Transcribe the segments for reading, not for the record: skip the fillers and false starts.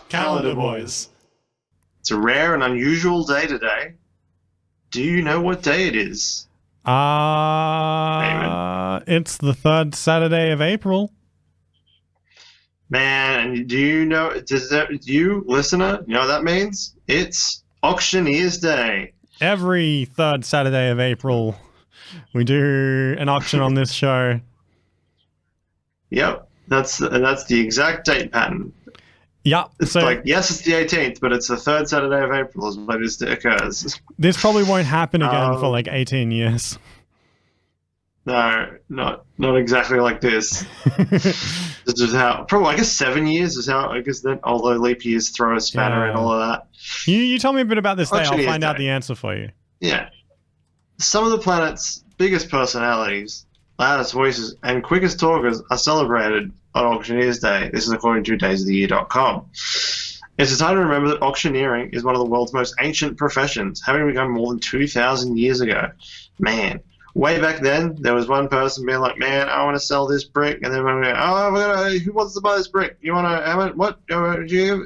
Calendar Boys. It's a rare and unusual day today. Do you know what day it is, David? It's the third Saturday of April. Man, do you know, you, listener, you know what that means? It's Auctioneers Day. Every third Saturday of April, we do an auction on this show. Yep, that's the exact date pattern. Yeah, It's like, yes, it's the 18th, but it's the third Saturday of April is when this occurs. This probably won't happen again for like 18 years. No, not exactly like this. This is how, probably, I guess 7 years is how, I guess that, although leap years throw a spanner and all of that. You tell me a bit about this day, I'll Auctioneers find out Day. the answer for you. Yeah. Some of the planet's biggest personalities, loudest voices, and quickest talkers are celebrated on Auctioneers Day. This is according to daysoftheyear.com. It's a time to remember that auctioneering is one of the world's most ancient professions, having begun more than 2,000 years ago. Man. Way back then, there was one person being like, man, I want to sell this brick. And then we go, oh, who wants to buy this brick? You want to have it? What? Do you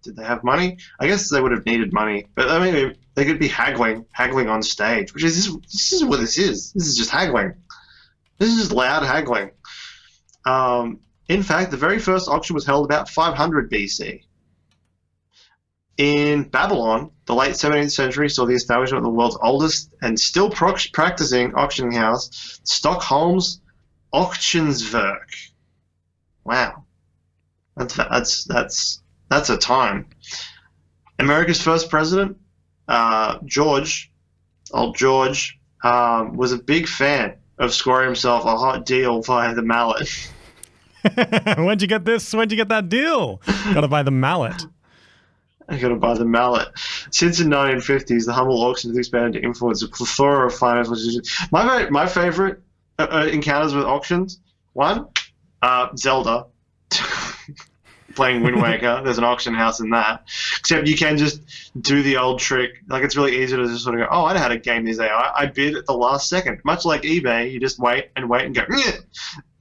did they have money? I guess they would have needed money. But I mean, they could be haggling on stage, which is this is what this is. This is just haggling. This is just loud haggling. In fact, the very first auction was held about 500 BC. In Babylon, the late 17th century saw the establishment of the world's oldest and still practicing auctioning house, Stockholm's Auctionswerk. Wow, that's a time. America's first president, George, was a big fan of scoring himself a hot deal via the mallet. Where'd you get this? Where'd you get that deal? Gotta buy the mallet. I gotta buy the mallet. Since the 1950s, the humble auction has expanded to influence a plethora of financial institutions. My favorite encounters with auctions: one, Zelda, playing Wind Waker. There's an auction house in that. Except you can just do the old trick. Like, it's really easy to just sort of go, oh, I know how to game these AI. I bid at the last second. Much like eBay, you just wait and go,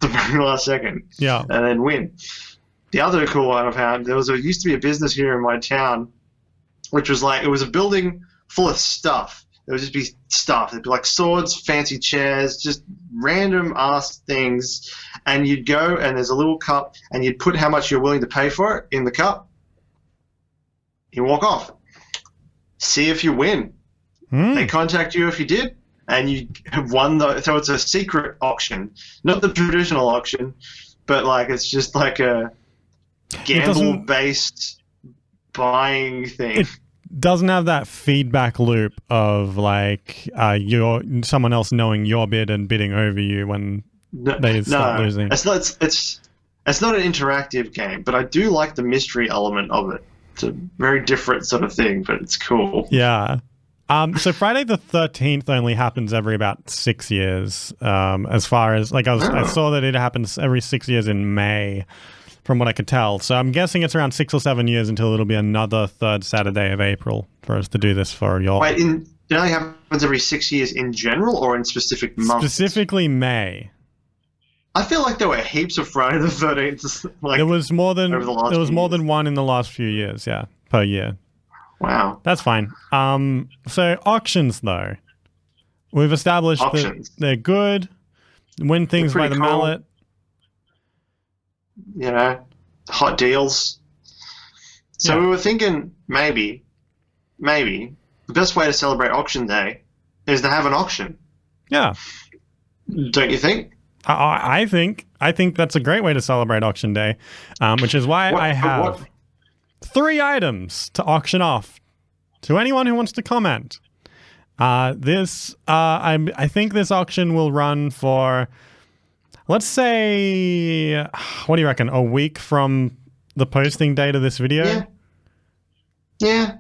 the very last second. Yeah. And then win. The other cool one I found, used to be a business here in my town, which was like, it was a building full of stuff. There would just be stuff. It'd be like swords, fancy chairs, just random ass things. And you'd go, and there's a little cup, and you'd put how much you're willing to pay for it in the cup. You walk off. See if you win. They contact you if you did, and you have won. So it's a secret auction, not the traditional auction, but like it's just like a gamble-based buying thing. It doesn't have that feedback loop of like someone else knowing your bid and bidding over you when they start losing. It's not an interactive game, but I do like the mystery element of it. It's a very different sort of thing, but it's cool. Yeah. So Friday the 13th only happens every about 6 years. As far as like I saw that it happens every 6 years in May, from what I could tell. So I'm guessing it's around 6 or 7 years until it'll be another third Saturday of April for us to do this for y'all. Wait, it only happens every 6 years in general, or in specific months? Specifically May. I feel like there were heaps of Friday the 13th. Like, there was more than more than one in the last few years. Yeah, per year. Wow. That's fine. So auctions, though. We've established that they're good. Win things by the mallet. You know, hot deals. So we were thinking maybe the best way to celebrate auction day is to have an auction. Yeah. Don't you think? I think that's a great way to celebrate auction day, which is why I have 3 items to auction off to anyone who wants to comment. I think this auction will run for, let's say, what do you reckon, a week from the posting date of this video? Yeah.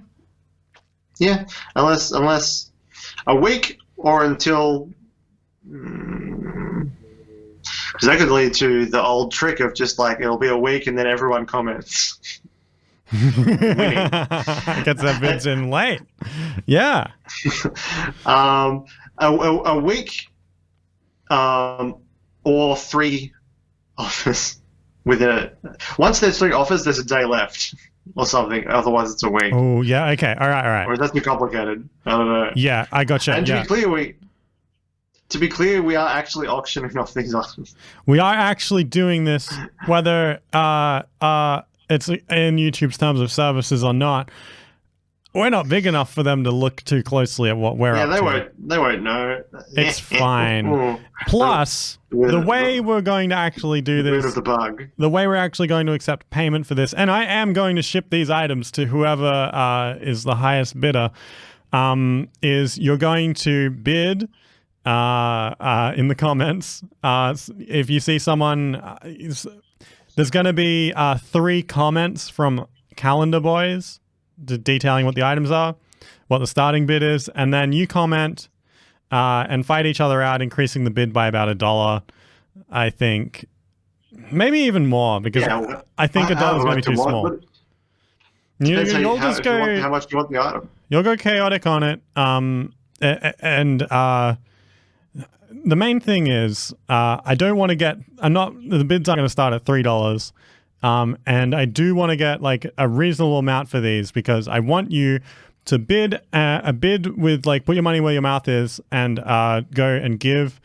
Unless a week or until, because that could lead to the old trick of just like it'll be a week and then everyone comments. Gets their bids in late. Yeah. A week, or 3 offers. Once there's 3 offers, there's a day left. or something. Otherwise, it's a week. Oh, yeah. Okay. All right. Or is that too complicated? I don't know. Yeah, I gotcha. And to be clear, we are actually auctioning off these items. We are actually doing this, whether it's in YouTube's terms of services or not. We're not big enough for them to look too closely at what we're up to. They won't know. It's fine. Plus, the way we're going to actually do this, rid of the bug. The way we're actually going to accept payment for this, and I am going to ship these items to whoever is the highest bidder, is you're going to bid in the comments. If you see someone, there's going to be 3 comments from Calendar Boys detailing what the items are, what the starting bid is, and then you comment and fight each other out, increasing the bid by about $1. I think maybe even more, because I think $1 is going to be too small. You'll just go. How much do you want the item? You'll go chaotic on it, and the main thing is I don't want to get. The bids aren't going to start at $3. And I do want to get like a reasonable amount for these, because I want you to bid a bid with like put your money where your mouth is, and go and give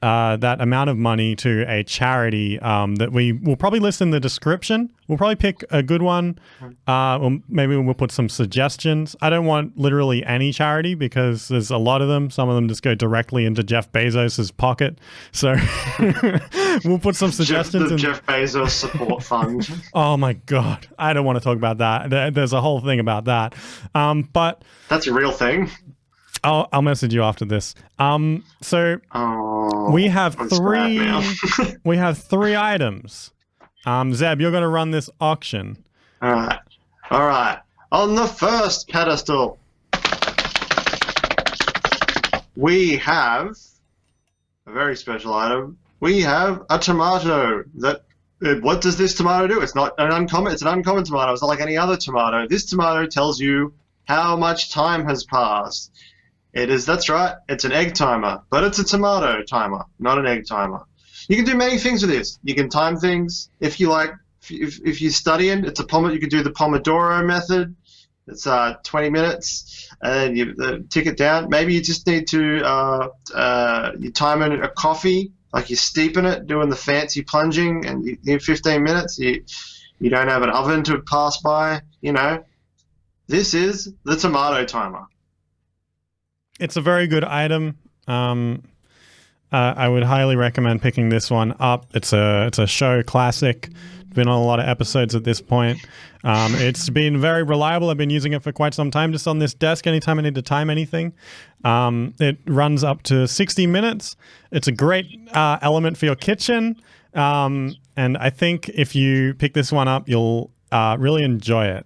that amount of money to a charity that we will probably list in the description. We'll probably pick a good one. Or maybe we'll put some suggestions. I don't want literally any charity, because there's a lot of them. Some of them just go directly into Jeff Bezos's pocket. So we'll put some suggestions. The Jeff Bezos support fund. Oh my God. I don't want to talk about that. There's a whole thing about that. But that's a real thing. I'll message you after this. So we have 3. We have 3 items. Zeb, you're going to run this auction. All right. On the first pedestal, we have a very special item. We have a tomato. What does this tomato do? It's not an uncommon. It's an uncommon tomato. It's not like any other tomato. This tomato tells you how much time has passed. That's right. It's an egg timer, but it's a tomato timer, not an egg timer. You can do many things with this. You can time things if you like. If you're studying, you can do the Pomodoro method. It's 20 minutes, and you tick it down. Maybe you just need to you time in a coffee, like you're steeping it, doing the fancy plunging, and you need 15 minutes. You don't have an oven to pass by. This is the tomato timer. It's a very good item. I would highly recommend picking this one up. It's a show classic. Been on a lot of episodes at this point. It's been very reliable. I've been using it for quite some time, just on this desk anytime I need to time anything. It runs up to 60 minutes. It's a great element for your kitchen. And I think if you pick this one up, you'll really enjoy it.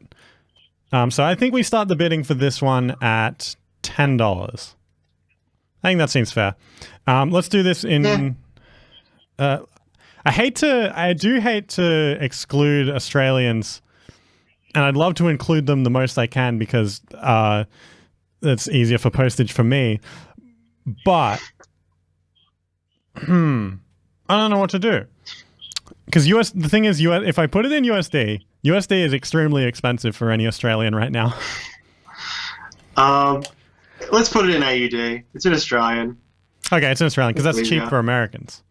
So I think we start the bidding for this one at $10. I think that seems fair. Let's do this in... I do hate to exclude Australians, and I'd love to include them the most I can, because it's easier for postage for me. But I don't know what to do, because the thing is, if I put it in USD is extremely expensive for any Australian right now. Let's put it in AUD. It's in Australian. Okay, it's in Australian, because that's cheap for Americans.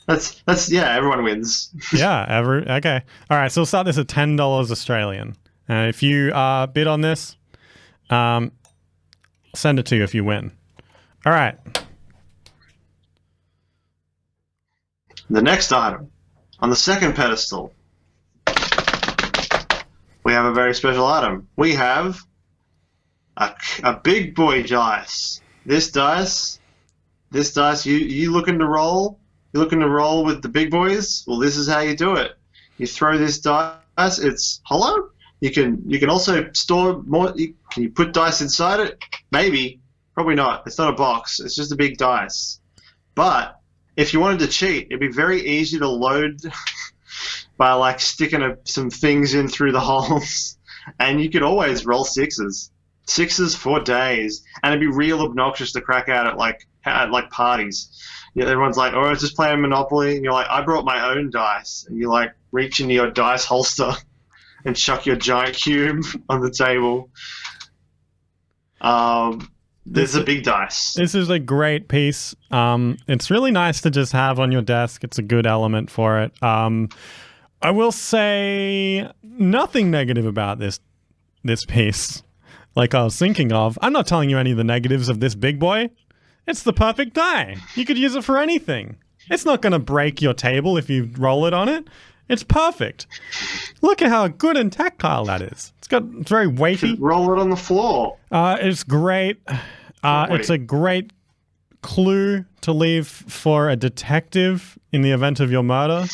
That's everyone wins. Okay. All right, so we'll start this at $10 Australian. If you bid on this, send it to you if you win. All right. The next item, on the second pedestal, we have a very special item. We have a big boy dice. This dice, you looking to roll? You're looking to roll with the big boys? Well, this is how you do it. You throw this dice. It's hollow. You can also store more. Can you put dice inside it? Maybe. Probably not. It's not a box. It's just a big dice. But if you wanted to cheat, it'd be very easy to load by like sticking some things in through the holes, and you could always roll sixes for days, and it'd be real obnoxious to crack out at like parties. Everyone's like, oh, I was just playing Monopoly, and you're like, I brought my own dice, and you like reach into your dice holster and chuck your giant cube on the table. This is a big dice. This is a great piece. It's really nice to just have on your desk. It's a good element for it. I will say nothing negative about this piece. Like I was thinking of. I'm not telling you any of the negatives of this big boy. It's the perfect die. You could use it for anything. It's not going to break your table if you roll it on it. It's perfect. Look at how good and tactile that is. It's very weighty. Roll it on the floor. It's great. It's a great clue to leave for a detective in the event of your murder.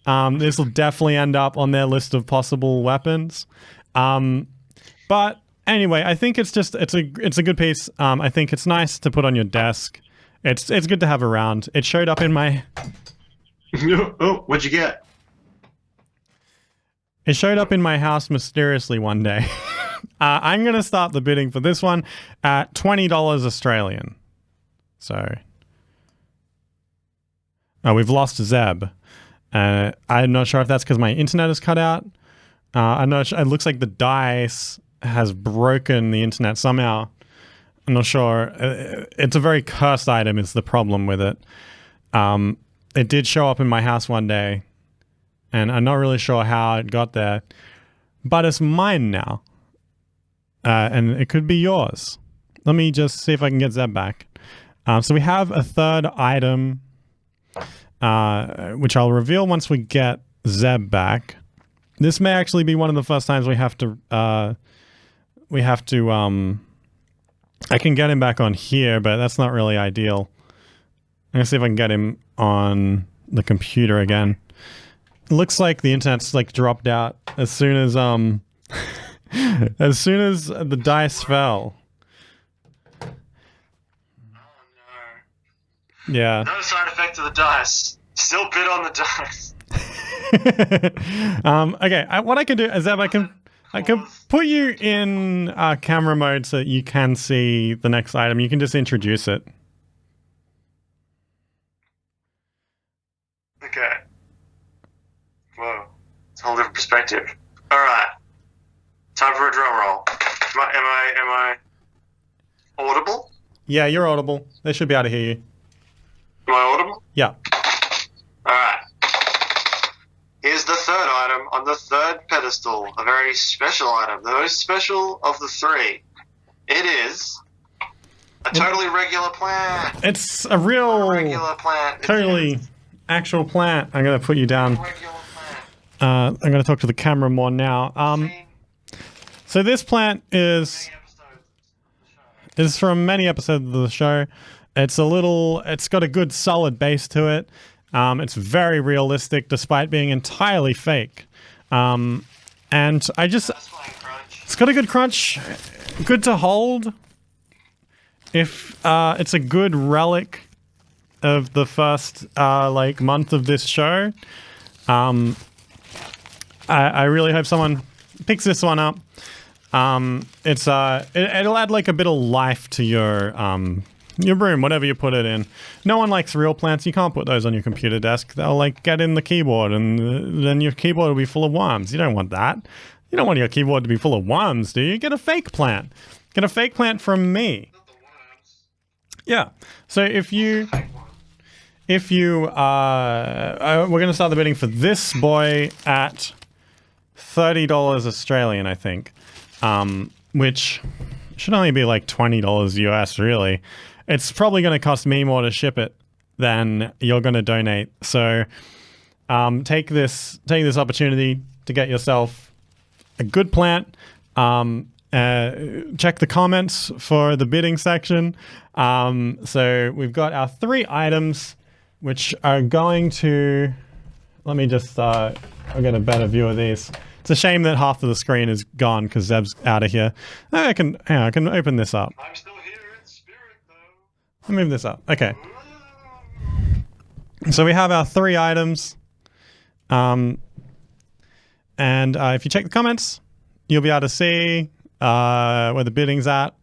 This will definitely end up on their list of possible weapons. But anyway, I think it's a good piece. I think it's nice to put on your desk. It's good to have around. It showed up in my. Oh, what'd you get? It showed up in my house mysteriously one day. I'm going to start the bidding for this one at $20 Australian. So, we've lost Zeb. I'm not sure if that's because my internet is cut out. I'm not sure. It looks like the dice has broken the internet somehow. I'm not sure. It's a very cursed item is the problem with it. It did show up in my house one day, and I'm not really sure how it got there, but it's mine now. And it could be yours. Let me just see if I can get Zeb back. So we have a third item, which I'll reveal once we get Zeb back. This may actually be one of the first times we have to, I can get him back on here, but that's not really ideal. I'm gonna see if I can get him on the computer again. It looks like the internet's like dropped out as soon as as soon as the dice fell. Oh no. Yeah. No side effect of the dice. Still bid on the dice. Okay, what I can do is that I can put you in camera mode so that you can see the next item. You can just introduce it. Okay. Whoa. It's a whole different perspective. Alright. Time for a drum roll. Am I audible? Yeah, you're audible. They should be able to hear you. Am I audible? Yeah. Alright. Here's the third item on the third pedestal. A very special item. The most special of the three. It is a totally regular plant. It's a real regular plant. Totally actual plant. I'm going to put you down. Regular plant. I'm going to talk to the camera more now. So this plant is from many episodes of the show. It's got a good solid base to it. It's very realistic despite being entirely fake. And it's got a good crunch, good to hold. If it's a good relic of the first month of this show. I really hope someone picks this one up. It'll add like a bit of life to your room, whatever you put it in. No one likes real plants. You can't put those on your computer desk. They'll like get in the keyboard, and then your keyboard will be full of worms. You don't want that. You don't want your keyboard to be full of worms, do you? Get a fake plant. Get a fake plant from me. Yeah. So we're gonna start the bidding for this boy at $30 Australian, I think. Which should only be like $20 US, really. It's probably going to cost me more to ship it than you're going to donate. So take this opportunity to get yourself a good plant. Check the comments for the bidding section. So we've got our three items, which are going to... Let me just... I'll get a better view of these. It's a shame that half of the screen is gone because Zeb's out of here. I can open this up. I'm still here in spirit, though. I'll move this up. Okay. So we have our three items. And if you check the comments, you'll be able to see where the bidding's at.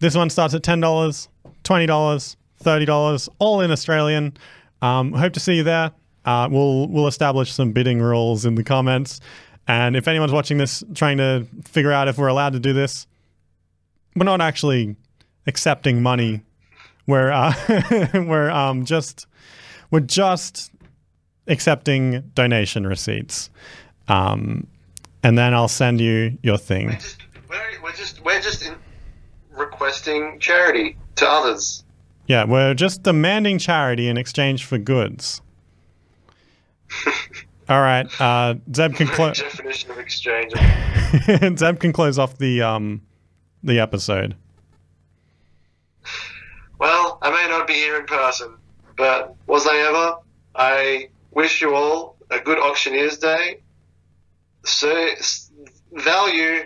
This one starts at $10, $20, $30, all in Australian. Hope to see you there. We'll establish some bidding rules in the comments. And if anyone's watching this trying to figure out if we're allowed to do this, we're not actually accepting money. We're we're just accepting donation receipts. And then I'll send you your thing. We're just requesting charity to others. Yeah, we're just demanding charity in exchange for goods. All right, Zeb can close. Definition of exchange. Zeb can close off the episode. Well, I may not be here in person, but was I ever? I wish you all a good Auctioneers Day. So value